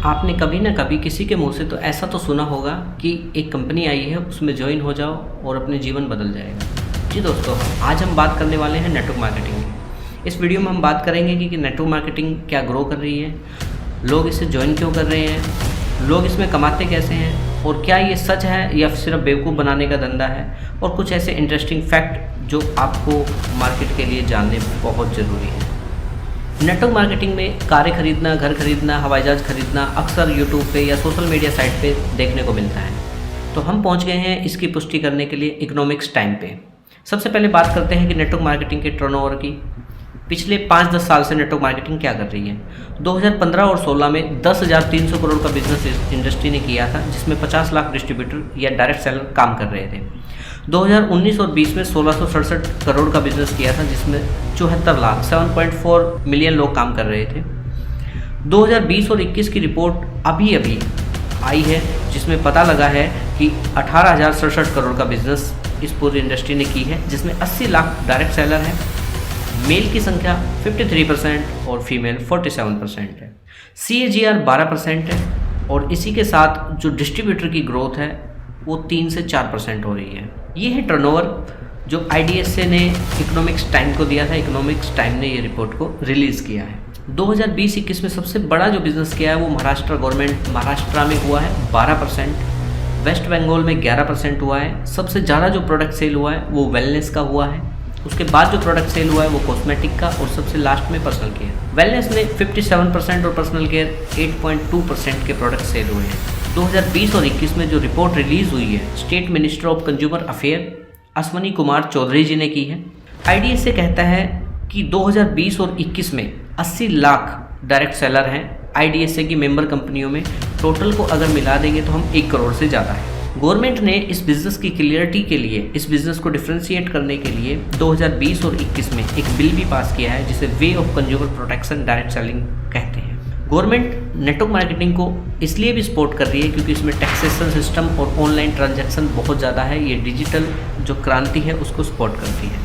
आपने कभी ना कभी किसी के मुंह से तो ऐसा तो सुना होगा कि एक कंपनी आई है, उसमें ज्वाइन हो जाओ और अपने जीवन बदल जाएगा। जी दोस्तों, आज हम बात करने वाले हैं नेटवर्क मार्केटिंग की। इस वीडियो में हम बात करेंगे कि नेटवर्क मार्केटिंग क्या ग्रो कर रही है, लोग इसे ज्वाइन क्यों कर रहे हैं, लोग इसमें कमाते कैसे हैं और क्या ये सच है या सिर्फ बेवकूफ़ बनाने का धंधा है, और कुछ ऐसे इंटरेस्टिंग फैक्ट जो आपको मार्केट के लिए जानने बहुत ज़रूरी है। नेटवर्क मार्केटिंग में कारें खरीदना, घर खरीदना, हवाई जहाज खरीदना अक्सर यूट्यूब पे या सोशल मीडिया साइट पे देखने को मिलता है। तो हम पहुंच गए हैं इसकी पुष्टि करने के लिए इकोनॉमिक्स टाइम पे। सबसे पहले बात करते हैं कि नेटवर्क मार्केटिंग के टर्नओवर की। पिछले 5-10 साल से नेटवर्क मार्केटिंग क्या कर रही है। 2015 और 16 में 10,300 करोड़ का बिजनेस इस इंडस्ट्री ने किया था, जिसमें 50 लाख डिस्ट्रीब्यूटर या डायरेक्ट सेलर काम कर रहे थे। 2019 और 20 में 1667 करोड़ का बिजनेस किया था, जिसमें 74 लाख 7.4 मिलियन लोग काम कर रहे थे। 2020 और 21 की रिपोर्ट अभी अभी आई है, जिसमें पता लगा है कि 18,067 करोड़ का बिजनेस इस पूरी इंडस्ट्री ने की है, जिसमें 80 लाख डायरेक्ट सेलर हैं। मेल की संख्या 53% और फीमेल 47% है। CAGR 12% है, और इसी के साथ जो डिस्ट्रीब्यूटर की ग्रोथ है वो 3 से 4% हो रही है। ये है टर्नओवर जो IDSA ने इकोनॉमिक्स टाइम को दिया था। इकोनॉमिक्स टाइम ने ये रिपोर्ट को रिलीज़ किया है। 2020-21 में सबसे बड़ा जो बिज़नेस किया है वो महाराष्ट्र में हुआ है 12%, वेस्ट बंगाल में 11% हुआ है। सबसे ज़्यादा जो प्रोडक्ट सेल हुआ है वो वेलनेस का हुआ है। उसके बाद जो प्रोडक्ट सेल हुआ है वो कॉस्मेटिक का, और सबसे लास्ट में पर्सनल केयर। वेलनेस ने 57% और पर्सनल केयर 8.2% के प्रोडक्ट सेल हुए हैं। 2020 और 21 में जो रिपोर्ट रिलीज़ हुई है state minister of consumer affair Ashwani Kumar Chaudhary ji ने की है। IDSA कहता है कि 2020 और 21 में 80 लाख डायरेक्ट सेलर हैं IDSA की मेंबर कंपनियों में। टोटल को अगर मिला देंगे तो हम 1 करोड़ से ज़्यादा है। गवर्नमेंट ने इस बिज़नेस की क्लियरिटी के लिए, इस बिज़नेस को डिफ्रेंशिएट करने के लिए 2020 और 21 में एक बिल भी पास किया है, जिसे way of consumer protection direct selling कहते हैं। गवर्नमेंट नेटवर्क मार्केटिंग को इसलिए भी सपोर्ट कर रही है क्योंकि इसमें टैक्सेशन सिस्टम और ऑनलाइन ट्रांजैक्शन बहुत ज़्यादा है। ये डिजिटल जो क्रांति है उसको सपोर्ट करती है।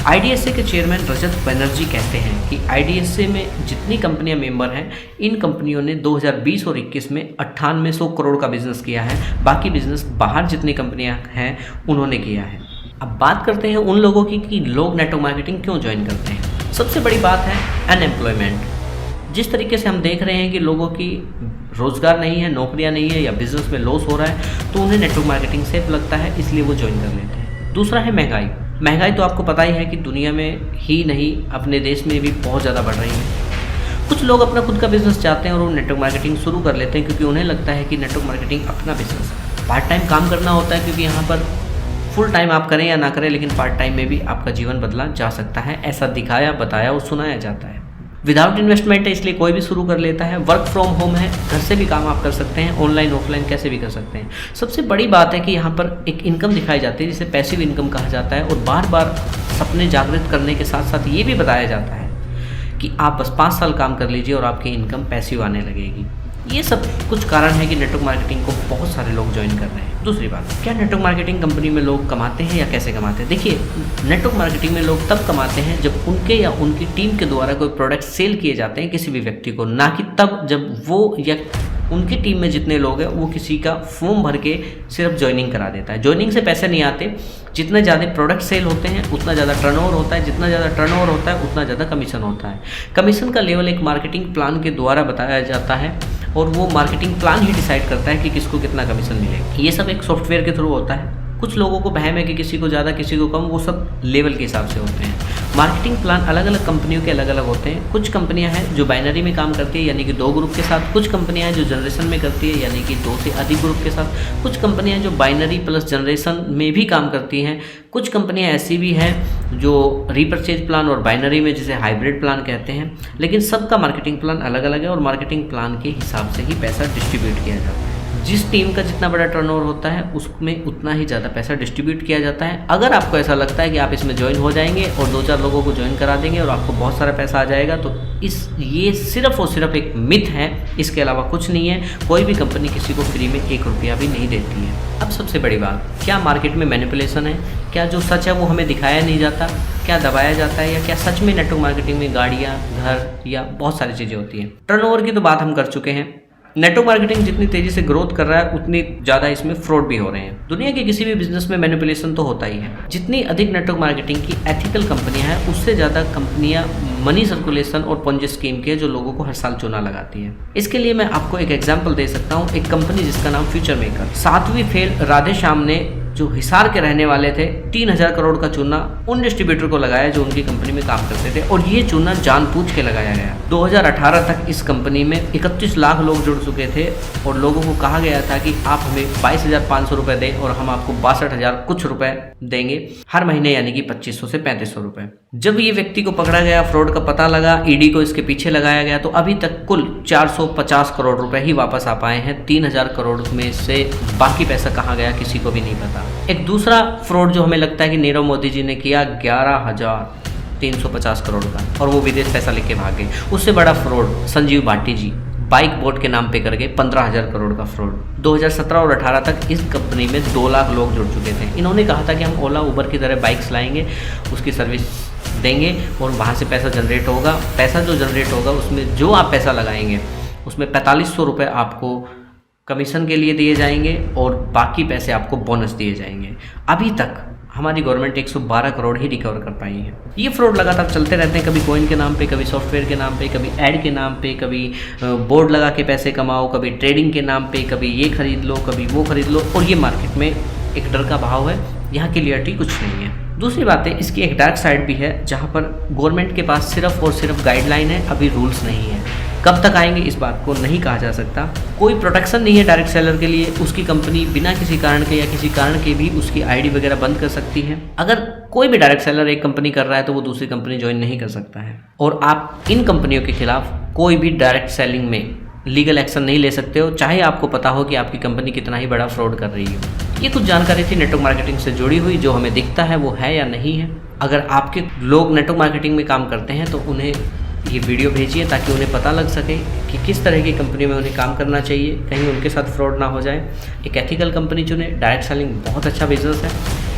IDSA के चेयरमैन रजत बनर्जी कहते हैं कि IDSA में जितनी कंपनियां मेंबर हैं, इन कंपनियों ने 2020 और 21 में 9800 करोड़ का बिजनेस किया है। बाकी बिजनेस बाहर जितनी कंपनियां हैं उन्होंने किया है। अब बात करते हैं उन लोगों की कि लोग नेटवर्क मार्केटिंग क्यों ज्वाइन करते हैं। सबसे बड़ी बात है अनएम्प्लॉयमेंट। जिस तरीके से हम देख रहे हैं कि लोगों की रोज़गार नहीं है, नौकरियां नहीं है या बिजनेस में लॉस हो रहा है, तो उन्हें नेटवर्क मार्केटिंग सेफ लगता है, इसलिए वो ज्वाइन कर लेते हैं। दूसरा है महंगाई तो आपको पता ही है कि दुनिया में ही नहीं, अपने देश में भी बहुत ज़्यादा बढ़ रही है। कुछ लोग अपना खुद का बिजनेस चाहते हैं और वो नेटवर्क मार्केटिंग शुरू कर लेते हैं क्योंकि उन्हें लगता है कि नेटवर्क मार्केटिंग अपना बिजनेस है। पार्ट टाइम काम करना होता है क्योंकि यहाँ पर फुल टाइम आप करें या ना करें, लेकिन पार्ट टाइम में भी आपका जीवन बदला जा सकता है, ऐसा दिखाया, बताया और सुनाया जाता है। विदाउट इन्वेस्टमेंट है, इसलिए कोई भी शुरू कर लेता है। वर्क फ्रॉम होम है, घर से भी काम आप कर सकते हैं, ऑनलाइन ऑफलाइन कैसे भी कर सकते हैं। सबसे बड़ी बात है कि यहाँ पर एक इनकम दिखाई जाती है जिसे पैसिव इनकम कहा जाता है, और बार बार सपने जागृत करने के साथ साथ ये भी बताया जाता है कि आप बस 5 साल काम कर लीजिए और आपकी इनकम पैसिव आने लगेगी। ये सब कुछ कारण है कि नेटवर्क मार्केटिंग को बहुत सारे लोग ज्वाइन कर रहे हैं। दूसरी बात, क्या नेटवर्क मार्केटिंग कंपनी में लोग कमाते हैं या कैसे कमाते हैं। देखिए, नेटवर्क मार्केटिंग में लोग तब कमाते हैं जब उनके या उनकी टीम के द्वारा कोई प्रोडक्ट सेल किए जाते हैं किसी भी व्यक्ति को, ना कि तब जब वो या उनकी टीम में जितने लोग हैं वो किसी का फॉर्म भर के सिर्फ ज्वाइनिंग करा देता है। ज्वाइनिंग से पैसे नहीं आते। जितना ज़्यादा प्रोडक्ट सेल होते हैं उतना ज़्यादा टर्नओवर होता है, जितना ज़्यादा टर्नओवर होता है उतना ज़्यादा कमीशन होता है। कमीशन का लेवल एक मार्केटिंग प्लान के द्वारा बताया जाता है, और वो मार्केटिंग प्लान ही डिसाइड करता है कि किसको कितना कमीशन मिलेगा। ये सब एक सॉफ्टवेयर के थ्रू होता है। कुछ लोगों को वहम है कि किसी को ज़्यादा किसी को कम, वो सब लेवल के हिसाब से होते हैं। मार्केटिंग प्लान अलग अलग कंपनियों के अलग अलग होते हैं। कुछ कंपनियां हैं जो बाइनरी में काम करती है, यानी कि 2 ग्रुप के साथ। कुछ कंपनियां हैं जो जनरेशन में करती है, यानी कि 2 से अधिक ग्रुप के साथ। कुछ कंपनियां जो बाइनरी प्लस जनरेशन में भी काम करती हैं। कुछ कंपनियां ऐसी भी हैं जो रीपरचेज प्लान और बाइनरी में, जिसे हाइब्रिड प्लान कहते हैं। लेकिन सबका मार्केटिंग प्लान अलग अलग है, और मार्केटिंग प्लान के हिसाब से ही पैसा डिस्ट्रीब्यूट किया जाता है। जिस टीम का जितना बड़ा टर्नओवर होता है उसमें उतना ही ज़्यादा पैसा डिस्ट्रीब्यूट किया जाता है। अगर आपको ऐसा लगता है कि आप इसमें ज्वाइन हो जाएंगे और 2-4 लोगों को ज्वाइन करा देंगे और आपको बहुत सारा पैसा आ जाएगा, तो ये सिर्फ और सिर्फ एक मिथ है, इसके अलावा कुछ नहीं है। कोई भी कंपनी किसी को फ्री में 1 रुपया भी नहीं देती है। अब सबसे बड़ी बात, क्या मार्केट में मैनिपुलेशन है? क्या जो सच है वो हमें दिखाया नहीं जाता? क्या दबाया जाता है? या क्या सच में नेटवर्क मार्केटिंग में गाड़ियाँ, घर या बहुत सारी चीज़ें होती हैं? टर्नओवर की तो बात हम कर चुके हैं। नेटवर्क मार्केटिंग जितनी तेजी से ग्रोथ कर रहा है उतनी ज़्यादा इसमें फ्रॉड भी हो रहे हैं। दुनिया के किसी भी बिजनेस में मैनिपुलेशन तो होता ही है। जितनी अधिक नेटवर्क मार्केटिंग की एथिकल कंपनियां हैं उससे ज़्यादा कंपनियां मनी सर्कुलेशन और पोंजी स्कीम के जो लोगों को हर साल चूना लगाती है। इसके लिए मैं आपको एक एग्जाम्पल दे सकता हूँ। एक कंपनी जिसका नाम फ्यूचर मेकर, 7वीं फेल राधे श्याम ने जो हिसार के रहने वाले थे 3000 करोड़ का चूना उन डिस्ट्रीब्यूटर को लगाया जो उनकी कंपनी में काम करते थे, और ये चूना जानबूझ के लगाया गया। 2018 तक इस कंपनी में 31 लाख लोग जुड़ चुके थे और लोगों को कहा गया था कि आप हमें 22,500 रुपये दें और हम आपको 62,000 कुछ रुपए देंगे हर महीने, यानी कि 2500 से 3500 रुपये। जब ये व्यक्ति को पकड़ा गया, फ्रॉड का पता लगा, ईडी को इसके पीछे लगाया गया, तो अभी तक कुल 450 करोड़ रुपए ही वापस आ पाए हैं। 3000 करोड़ में से बाकी पैसा कहाँ गया किसी को भी नहीं पता। एक दूसरा फ्रॉड जो हमें लगता है कि नीरव मोदी जी ने किया, 11,350 करोड़ का, और वो विदेश पैसा लेके भाग गए। उससे बड़ा फ्रॉड संजीव भाटी जी, बाइक बोट के नाम पे करके 15,000 करोड़ का फ्रॉड। 2017 और 18 तक इस कंपनी में 2 लाख लोग जुड़ चुके थे। इन्होंने कहा था कि हम ओला उबर की तरह बाइक्स लाएंगे, उसकी सर्विस देंगे और वहाँ से पैसा जनरेट होगा। पैसा जो जनरेट होगा उसमें जो आप पैसा लगाएंगे उसमें 4500 रुपये आपको कमीशन के लिए दिए जाएंगे और बाकी पैसे आपको बोनस दिए जाएंगे। अभी तक हमारी गवर्नमेंट 112 करोड़ ही रिकवर कर पाई है। ये फ्रॉड लगातार चलते रहते हैं, कभी कॉइन के नाम पे, कभी सॉफ्टवेयर के नाम पे, कभी ऐड के नाम पे, कभी बोर्ड लगा के पैसे कमाओ, कभी ट्रेडिंग के नाम पे, कभी ये खरीद लो, कभी वो खरीद लो, और ये मार्केट में एक डर का भाव है। यहाँ क्लियरिटी कुछ नहीं है। दूसरी बात है, इसकी एक डार्क साइड भी है जहाँ पर गवर्नमेंट के पास सिर्फ और सिर्फ गाइडलाइन है, अभी रूल्स नहीं है। कब तक आएंगे इस बात को नहीं कहा जा सकता। कोई प्रोटेक्शन नहीं है डायरेक्ट सेलर के लिए। उसकी कंपनी बिना किसी कारण के या किसी कारण के भी उसकी आईडी वगैरह बंद कर सकती है। अगर कोई भी डायरेक्ट सेलर एक कंपनी कर रहा है तो वो दूसरी कंपनी ज्वाइन नहीं कर सकता है, और आप इन कंपनियों के खिलाफ कोई भी डायरेक्ट सेलिंग में लीगल एक्शन नहीं ले सकते हो, चाहे आपको पता हो कि आपकी कंपनी कितना ही बड़ा फ्रॉड कर रही हो। ये कुछ जानकारी थी नेटवर्क मार्केटिंग से जुड़ी हुई, जो हमें दिखता है वो है या नहीं है। अगर आपके लोग नेटवर्क मार्केटिंग में काम करते हैं तो उन्हें ये वीडियो भेजिए ताकि उन्हें पता लग सके कि किस तरह की कंपनी में उन्हें काम करना चाहिए, कहीं उनके साथ फ्रॉड ना हो जाए। एक एथिकल कंपनी चुने। डायरेक्ट सेलिंग बहुत अच्छा बिजनेस है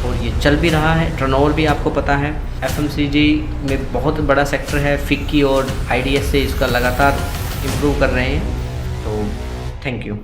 और ये चल भी रहा है। टर्नओवर भी आपको पता है। FMCG में बहुत बड़ा सेक्टर है। फिक्की और IDS से इसका लगातार इम्प्रूव कर रहे हैं। तो थैंक यू।